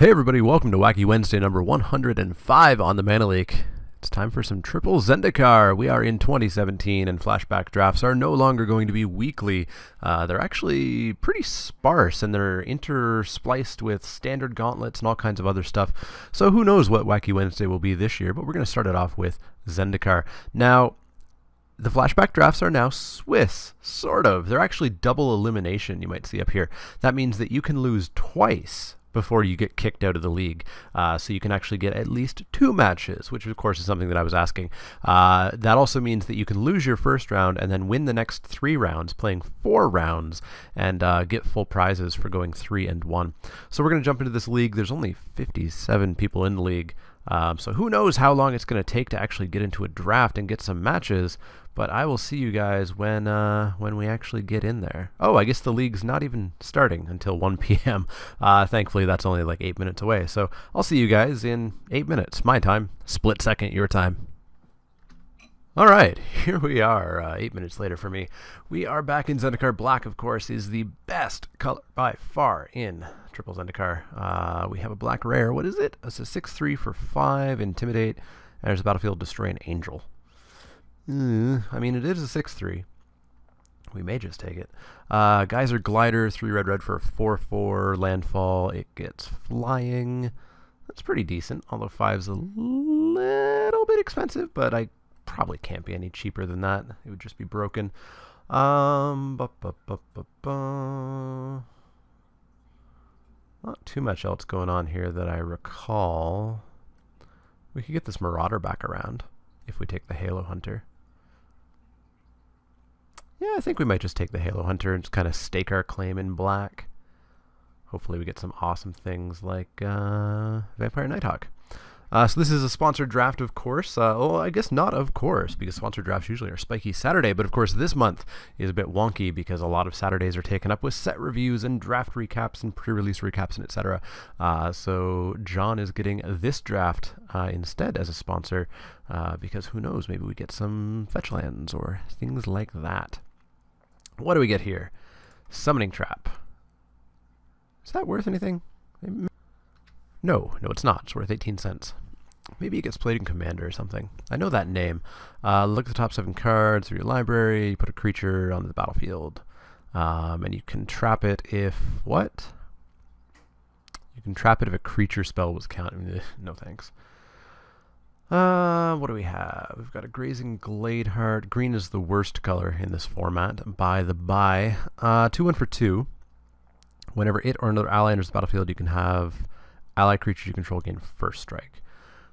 Hey everybody, welcome to Wacky Wednesday number 105 on the Mana Leak. It's time for some triple Zendikar. We are in 2017 and flashback drafts are no longer going to be weekly. They're actually pretty sparse and they're interspliced with standard gauntlets and all kinds of other stuff. So who knows what Wacky Wednesday will be this year, but we're going to start it off with Zendikar. Now, the flashback drafts are now Swiss, sort of. They're actually double elimination, you might see up here. That means that you can lose twice before you get kicked out of the league. So you can actually get at least 2 matches, which of course is something that I was asking. That also means that you can lose your first round and then win the next 3 rounds, playing 4 rounds, and get full prizes for going 3-1. So we're going to jump into this league. There's only 57 people in the league. So who knows how long it's going to take to actually get into a draft and get some matches, but I will see you guys when we actually get in there. Oh, I guess the league's not even starting until 1 p.m. Thankfully, that's only like 8 minutes away. So I'll see you guys in 8 minutes, my time, split second your time. All right, here we are, 8 minutes later for me. We are back in Zendikar. Black, of course, is the best color by far in triple Zendikar. We have a black rare. What is it? It's a 6/3 for 5, Intimidate, and there's a battlefield Destroy an Angel. I mean, it is a 6/3. We may just take it. Geyser Glider, 3 red for a 4/4 landfall. It gets flying. That's pretty decent, although 5's a little bit expensive, but I probably can't be any cheaper than that. It would just be broken. Not too much else going on here that I recall. We could get this Marauder back around if we take the Halo Hunter. Yeah, I think we might just take the Halo Hunter and just kind of stake our claim in black. Hopefully we get some awesome things like Vampire Nighthawk. So this is a sponsored draft, of course. Well, I guess not of course, because sponsored drafts usually are spiky Saturday. But of course, this month is a bit wonky because a lot of Saturdays are taken up with set reviews and draft recaps and pre-release recaps and etc. So John is getting this draft instead as a sponsor because who knows, maybe we get some fetch lands or things like that. What do we get here? Summoning Trap. Is that worth anything? No, it's not. It's worth 18 cents. Maybe it gets played in Commander or something. I know that name. Look at the top 7 cards of your library. You put a creature on the battlefield. And you can trap it if... What? You can trap it if a creature spell was counted. No thanks. What do we have? We've got a Grazing Gladeheart. Green is the worst color in this format, by the by. 2-1 for 2. Whenever it or another ally enters the battlefield, you can have ally creatures you control gain first strike.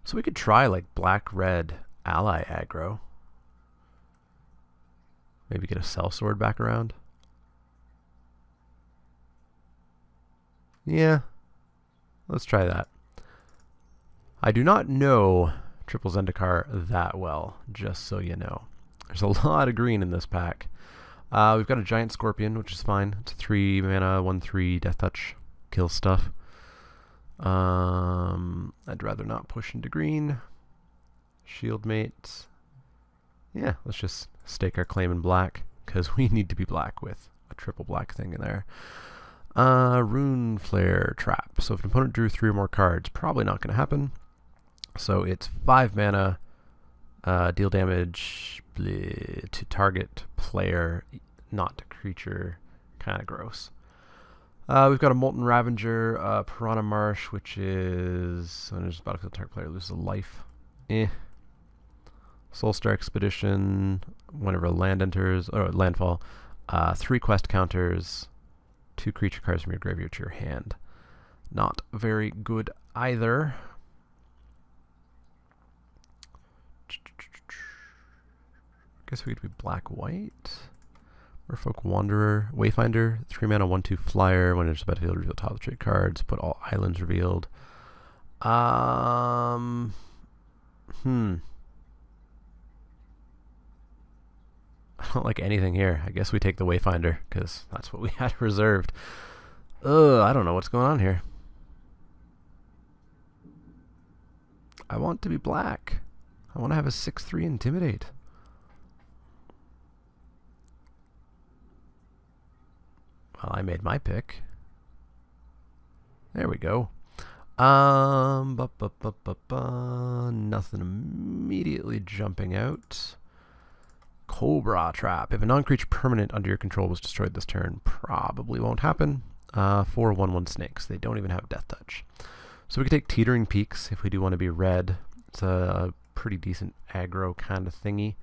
So we could try like black-red ally aggro. Maybe get a Sellsword back around. Yeah, let's try that. I do not know triple Zendikar that well, just so you know. There's a lot of green in this pack. We've got a Giant Scorpion, which is fine. It's a 3 mana, 1/3 Death Touch. Kills stuff. I'd rather not push into green. Shieldmate. Yeah, let's just stake our claim in black, because we need to be black with a triple black thing in there. Rune Flare Trap. So if an opponent drew 3 or more cards, probably not going to happen. So it's 5 mana, deal damage to target player, not to creature. Kind of gross. We've got a Molten Ravager, Piranha Marsh, which is when there's a battlefield, target player loses a life. Soulstar Expedition, whenever a land enters, or landfall, 3 quest counters, 2 creature cards from your graveyard to your hand. Not very good either. Guess we could be black-white. Merfolk Wanderer, Wayfinder, 3 mana, 1/2 flyer. When there's a battlefield, reveal top of the trade cards. Put all islands revealed. I don't like anything here. I guess we take the Wayfinder, because that's what we had reserved. I don't know what's going on here. I want to be black. I want to have a 6/3 Intimidate. Well, I made my pick. There we go. Nothing immediately jumping out. Cobra Trap. If a non-creature permanent under your control was destroyed this turn, probably won't happen. 4/1/1 snakes. They don't even have Death Touch. So we could take Teetering Peaks if we do want to be red. It's a pretty decent aggro kind of thingy.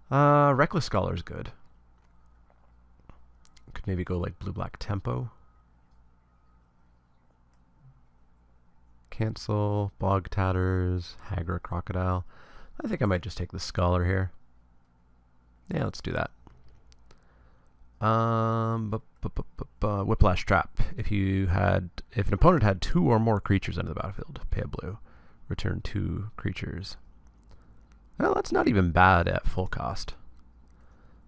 Reckless Scholar is good. Could maybe go like blue-black tempo. Cancel, Bog Tatters, Hagra Crocodile. I think I might just take the Scholar here. Yeah, let's do that. Whiplash Trap. If an opponent had 2 or more creatures under the battlefield, pay a blue. Return 2 creatures. Well, that's not even bad at full cost.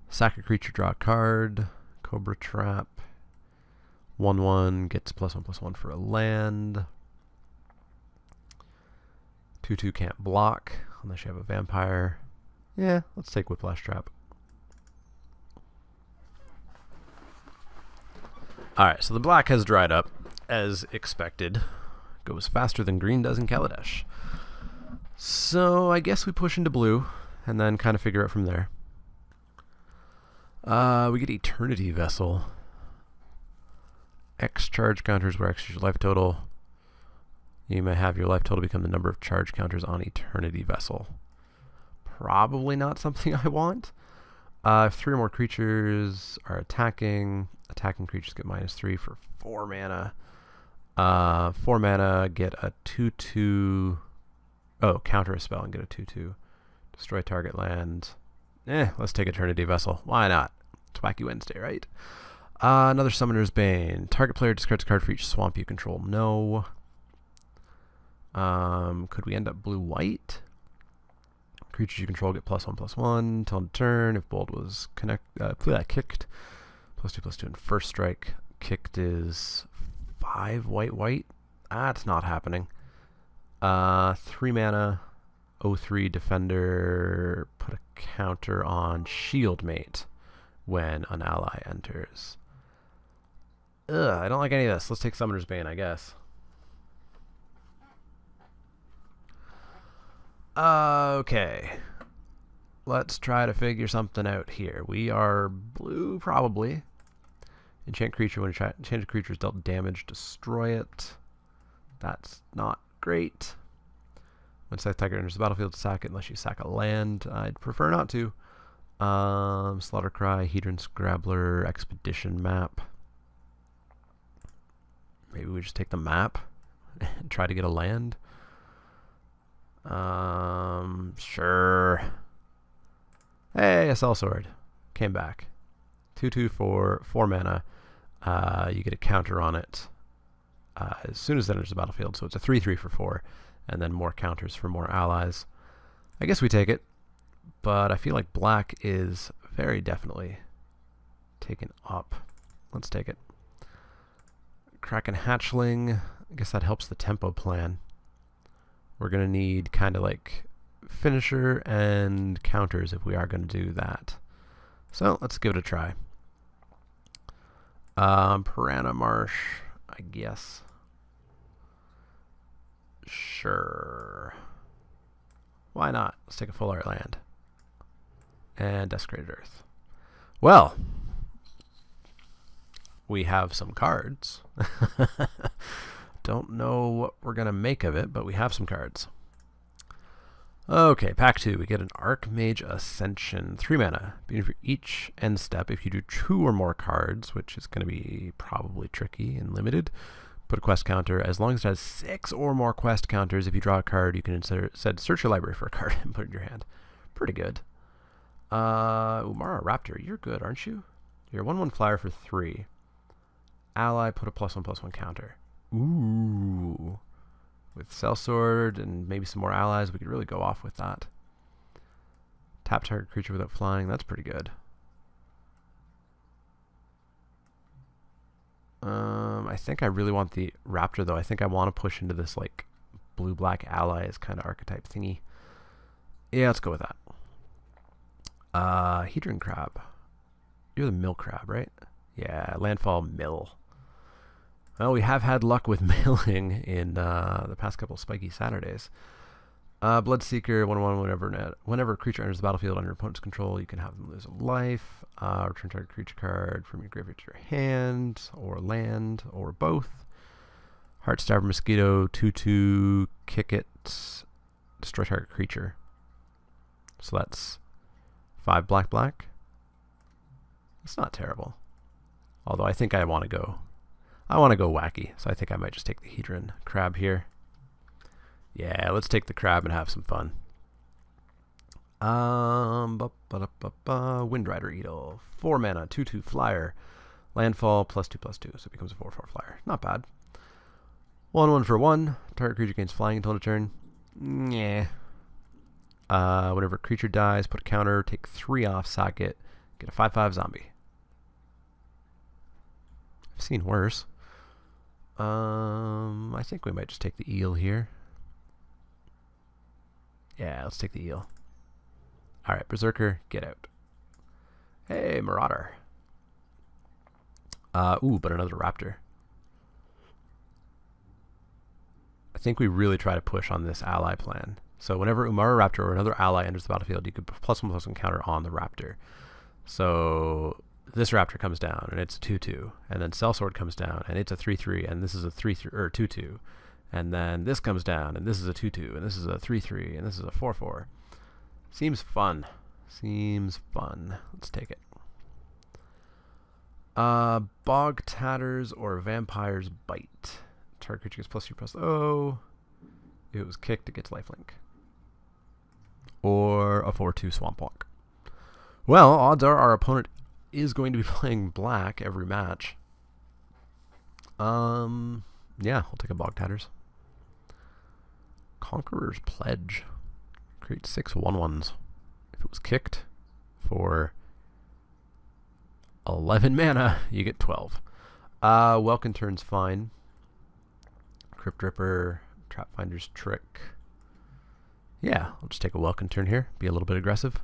Sack a creature, draw a card. Cobra Trap. 1/1 gets +1/+1 for a land. 2/2 can't block unless you have a vampire. Yeah, let's take Whiplash Trap. Alright, so the black has dried up, as expected. Goes faster than green does in Kaladesh. So I guess we push into blue, and then kind of figure it from there. We get Eternity Vessel. X charge counters where X is your life total. You may have your life total become the number of charge counters on Eternity Vessel. Probably not something I want. If 3 or more creatures are attacking creatures get -3 for 4 mana. 4 mana, get a 2/2. Oh, counter a spell and get a 2/2. Destroy target land. Let's take Eternity Vessel. Why not? It's Wacky Wednesday, right? Another Summoner's Bane. Target player discards a card for each swamp you control. No. Could we end up blue-white? Creatures you control get +1/+1 till end of turn. If Bold was kicked, +2/+2 in first strike. Kicked is 5 white. That's not happening. 3 mana, 0/3 defender. Put a counter on Shieldmate when an ally enters. I don't like any of this. Let's take Summoner's Bane, I guess. Okay. Let's try to figure something out here. We are blue, probably. Enchant creature. When enchanted creature is dealt damage, destroy it. That's not great. When Scythe Tiger enters the battlefield, sack it unless you sack a land. I'd prefer not to. Slaughter Cry, Hedron's Grabbler, Expedition Map. Maybe we just take the map and try to get a land. Sure. Hey, a Sellsword. Came back. 2/2 for 4 mana. You get a counter on it as soon as it enters the battlefield. So it's a 3/3 for 4. And then more counters for more allies. I guess we take it. But I feel like black is very definitely taken up. Let's take it. Kraken Hatchling. I guess that helps the tempo plan. We're going to need kind of like finisher and counters if we are going to do that. So let's give it a try. Piranha Marsh, I guess. Sure. Why not? Let's take a full art land. And Desecrated Earth. Well, we have some cards. Don't know what we're going to make of it, but we have some cards. Okay, pack 2. We get an Archmage Ascension. 3 mana. For each end step, if you do 2 or more cards, which is going to be probably tricky and limited, put a quest counter. As long as it has 6 or more quest counters, if you draw a card, you can instead search your library for a card and put it in your hand. Pretty good. Umara Raptor, you're good, aren't you? You're a 1/1 flyer for 3. Ally, put a +1/+1 counter. Ooh. With Sellsword and maybe some more allies, we could really go off with that. Tap target creature without flying, that's pretty good. I think I really want the Raptor, though. I think I want to push into this, like, blue-black allies kind of archetype thingy. Yeah, let's go with that. Hedron Crab. You're the Mill Crab, right? Yeah, Landfall Mill. Well, we have had luck with mailing in the past couple spiky Saturdays. Bloodseeker, 1/1, whenever a creature enters the battlefield under your opponent's control, you can have them lose a life. Return target creature card from your graveyard to your hand, or land, or both. Heartstabber Mosquito, 2/2, kick it, destroy target creature. So that's 5 black. It's not terrible. Although I think I want to go wacky, so I think I might just take the Hedron Crab here. Yeah, let's take the crab and have some fun. Windrider Eagle, 4 mana, 2/2 flyer, landfall +2/+2, so it becomes a 4/4 flyer. Not bad. 1/1 for 1. Target creature gains flying until end of turn. Yeah. Whenever a creature dies, put a counter, take 3 off, sack it, get a 5/5 zombie. I've seen worse. I think we might just take the eel here. Yeah, let's take the eel. Alright, Berserker, get out. Hey, Marauder. But another Raptor. I think we really try to push on this ally plan. So whenever Umara Raptor or another ally enters the battlefield, you could +1/+1 counter on the Raptor. So this Raptor comes down, and it's a 2/2. And then Sellsword comes down, and it's a 3/3, and this is a 3/3 or 2/2. And then this comes down, and this is a 2/2, and this is a 3/3, and this is a 4/4. Seems fun. Let's take it. Bog Tatters or Vampire's Bite. Target creature gets +2/+0. If it was kicked, it gets lifelink. Or a 4/2 Swamp Walk. Well, odds are our opponent is going to be playing black every match. Yeah, I'll take a Bog Tatters. Conqueror's Pledge. Create 6 1/1s. If it was kicked for 11 mana, you get 12. Welkin Turn's fine. Crypt Ripper, Trapfinder's Trick. Yeah, I'll just take a Welkin Turn here. Be a little bit aggressive.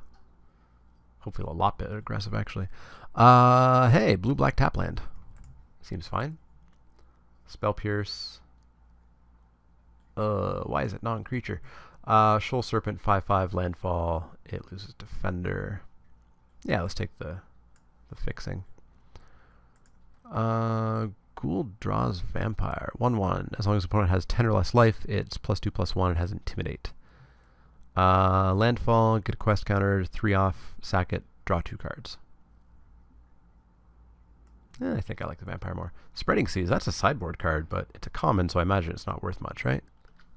Hopefully a lot bit aggressive, actually. Hey, blue-black Tapland. Seems fine. Spell Pierce. Why is it non-creature? Shoal Serpent, 5/5 landfall. It loses Defender. Yeah, let's take the fixing. Ghoul draws Vampire. 1/1. As long as the opponent has 10 or less life, it's +2/+1. It has Intimidate. Landfall, get a quest counter, 3 off, sack it, draw 2 cards. I think I like the Vampire more. Spreading Seas, that's a sideboard card, but it's a common, so I imagine it's not worth much, right?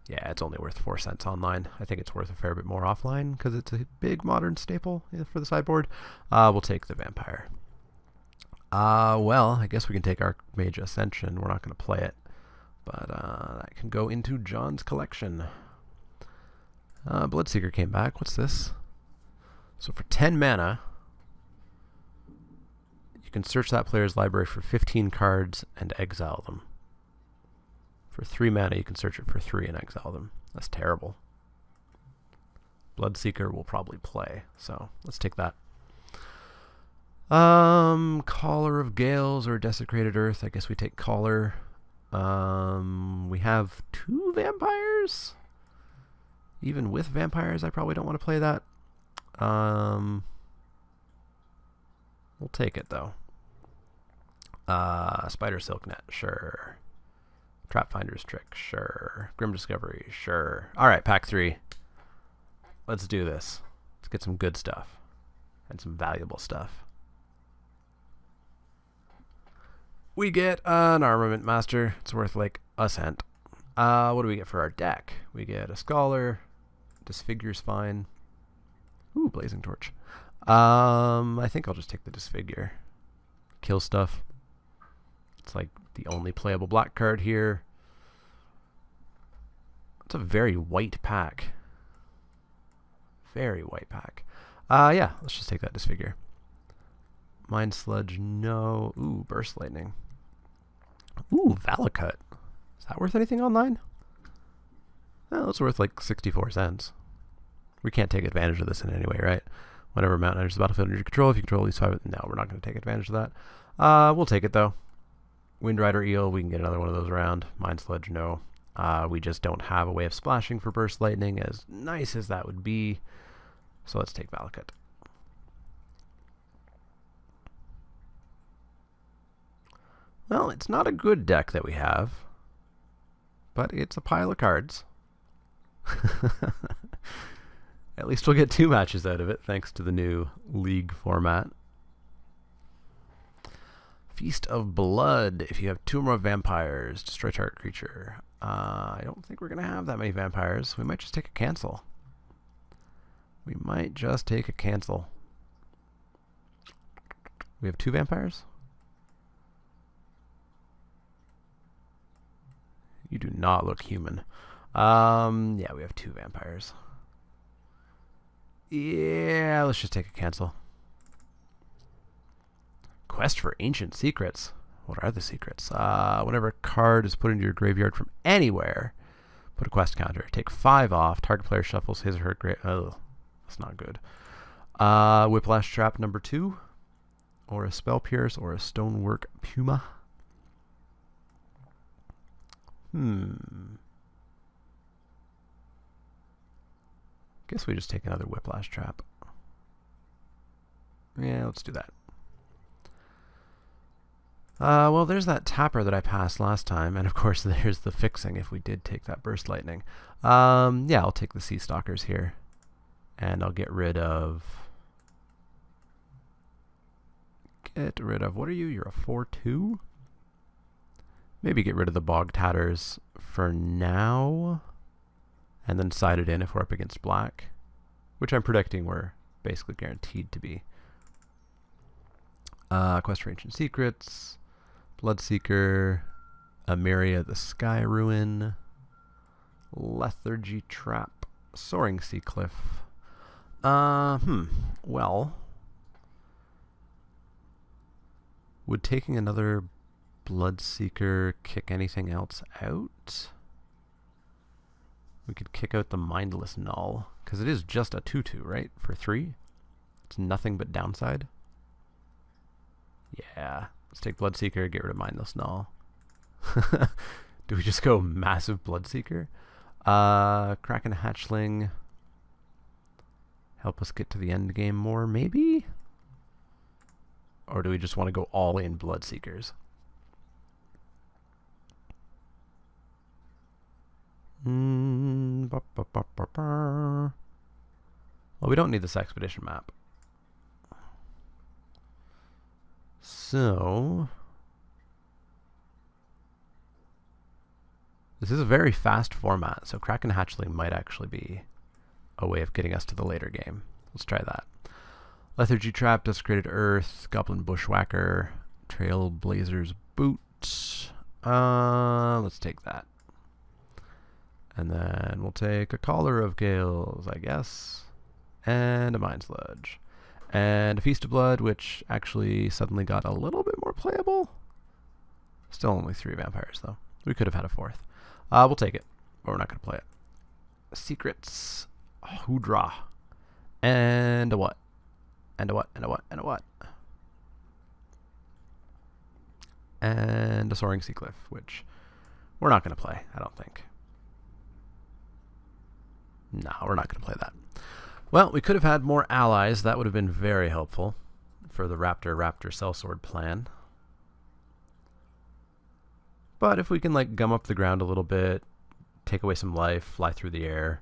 Yeah, it's only worth 4 cents online. I think it's worth a fair bit more offline, because it's a big modern staple for the sideboard. We'll take the Vampire. Well, I guess we can take Archmage Ascension. We're not going to play it, but that can go into John's collection. Bloodseeker came back. What's this? So for 10 mana, you can search that player's library for 15 cards and exile them. For 3 mana, you can search it for 3 and exile them. That's terrible. Bloodseeker will probably play, so let's take that. Caller of Gales or Desecrated Earth. I guess we take Caller. We have 2 vampires. Even with vampires, I probably don't want to play that. We'll take it, though. Spider Silk Net, sure. Trapfinder's Trick, sure. Grim Discovery, sure. Alright, pack 3. Let's do this. Let's get some good stuff. And some valuable stuff. We get an Armament Master. It's worth like a cent. What do we get for our deck? We get a Scholar. Disfigure's fine. Ooh, Blazing Torch. I think I'll just take the Disfigure. Kill stuff. It's like the only playable black card here. It's a very white pack. Very white pack. Yeah, let's just take that Disfigure. Mind Sludge, no. Ooh, Burst Lightning. Ooh, Valakut. Is that worth anything online? No, it's worth like 64 cents. We can't take advantage of this in any way, right? Whenever a mountain enters the battlefield under your control, if you control at least 5... No, we're not going to take advantage of that. We'll take it, though. Windrider Eel, we can get another one of those around. Mind Sludge, no. We just don't have a way of splashing for Burst Lightning, as nice as that would be. So let's take Valakut. Well, it's not a good deck that we have, but it's a pile of cards. At least we'll get 2 matches out of it, thanks to the new League format. Feast of Blood. If you have 2 or more vampires, destroy target creature. I don't think we're going to have that many vampires. We might just take a cancel. We might just take a cancel. We have 2 vampires? You do not look human. Yeah, we have 2 vampires. Yeah, let's just take a cancel. Quest for Ancient Secrets. What are the secrets? Whenever a card is put into your graveyard from anywhere, put a quest counter. Take 5 off. Target player shuffles his or her grave. Oh, that's not good. Whiplash Trap number 2. Or a Spell Pierce or a Stonework Puma. Guess we just take another Whiplash Trap. Yeah, let's do that. Well, there's that tapper that I passed last time, and of course there's the fixing if we did take that Burst Lightning. Yeah, I'll take the Sea Stalkers here, and I'll get rid of... what are you? You're a 4/2? Maybe get rid of the Bog Tatters for now, and then side it in if we're up against black, which I'm predicting we're basically guaranteed to be. Quest for Ancient Secrets, Bloodseeker, Amiria the Sky Ruin, Lethargy Trap, Soaring Sea Cliff. Well, would taking another Bloodseeker kick anything else out? We could kick out the Mindless Null, because it is just a 2/2, right? For 3? It's nothing but downside. Yeah, let's take Bloodseeker, get rid of Mindless Null. Do we just go massive Bloodseeker? Kraken Hatchling. Help us get to the end game more, maybe? Or do we just want to go all in Bloodseekers? Well, we don't need this expedition map. So, this is a very fast format, so Kraken Hatchling might actually be a way of getting us to the later game. Let's try that. Lethargy Trap, Desecrated Earth, Goblin Bushwhacker, Trailblazer's Boot. Let's take that. And then we'll take a Caller of Gales, I guess, and a Mind Sludge. And a Feast of Blood, which actually suddenly got a little bit more playable. Still only 3 vampires, though. We could have had a 4th. We'll take it, but we're not going to play it. Secrets, Hoodra, and a what? And a what? And a what? And a what? And a Soaring Sea Cliff, which we're not going to play, I don't think. No, we're not going to play that. Well, we could have had more allies. That would have been very helpful for the Raptor Sellsword plan. But if we can like gum up the ground a little bit, take away some life, fly through the air,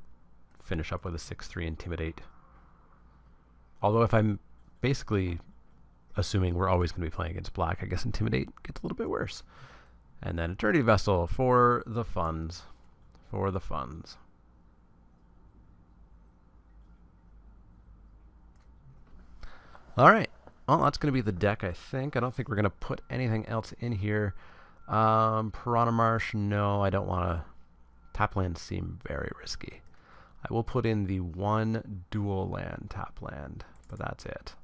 finish up with a 6/3 Intimidate. Although if I'm basically assuming we're always going to be playing against black, I guess Intimidate gets a little bit worse. And then Eternity Vessel for the funds. For the funds. Alright, well that's going to be the deck, I think. I don't think we're going to put anything else in here. Piranha Marsh, no, I don't want to. Tap lands seem very risky. I will put in the 1 dual land tap land, but that's it.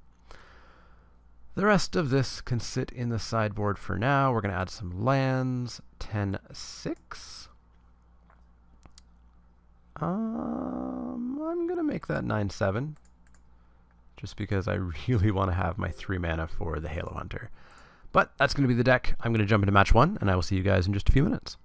The rest of this can sit in the sideboard for now. We're going to add some lands. 10/6. I'm going to make that 9/7. Just because I really want to have my 3 mana for the Halo Hunter. But that's going to be the deck. I'm going to jump into match 1, and I will see you guys in just a few minutes.